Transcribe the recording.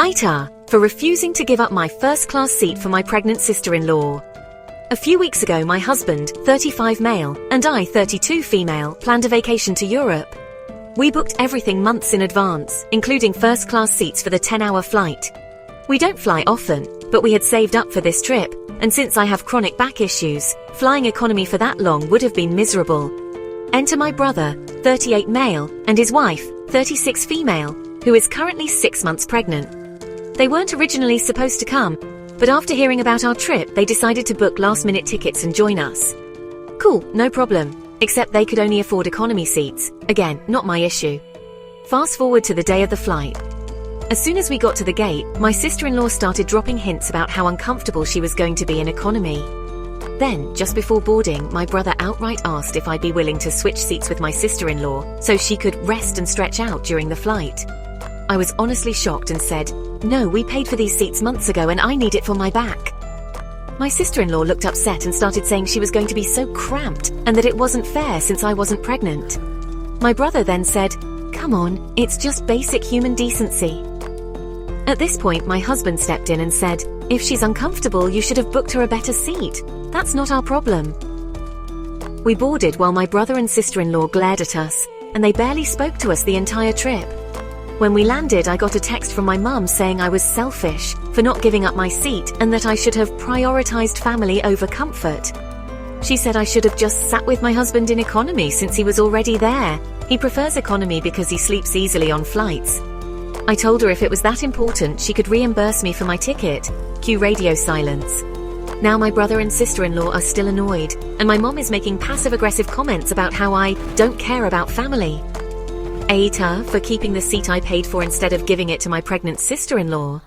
AITA, for refusing to give up my first-class seat for my pregnant sister-in-law. A few weeks ago, my husband, 35 male, and I, 32 female, planned a vacation to Europe. We booked everything months in advance, including first-class seats for the 10-hour flight. We don't fly often, but we had saved up for this trip, and since I have chronic back issues, flying economy for that long would have been miserable. Enter my brother, 38 male, and his wife, 36 female, who is currently 6 months pregnant. They weren't originally supposed to come, but after hearing about our trip, they decided to book last-minute tickets and join us. Cool, no problem, except they could only afford economy seats. Again, not my issue. Fast forward to the day of the flight. As soon as we got to the gate, my sister-in-law started dropping hints about how uncomfortable she was going to be in economy. Then, just before boarding, my brother outright asked if I'd be willing to switch seats with my sister-in-law so she could rest and stretch out during the flight. I was honestly shocked and said, "No, we paid for these seats months ago and I need it for my back." My sister-in-law looked upset and started saying she was going to be so cramped and that it wasn't fair since I wasn't pregnant. My brother then said, "Come on, it's just basic human decency." At this point, my husband stepped in and said, "If she's uncomfortable, you should have booked her a better seat. That's not our problem." We boarded while my brother and sister-in-law glared at us, and they barely spoke to us the entire trip. When we landed, I got a text from my mum saying I was selfish for not giving up my seat and that I should have prioritized family over comfort. She said I should have just sat with my husband in economy since he was already there. He prefers economy because he sleeps easily on flights. I told her if it was that important, she could reimburse me for my ticket. Cue radio silence. Now my brother and sister-in-law are still annoyed, and my mom is making passive-aggressive comments about how I don't care about family. AITA for keeping the seat I paid for instead of giving it to my pregnant sister-in-law.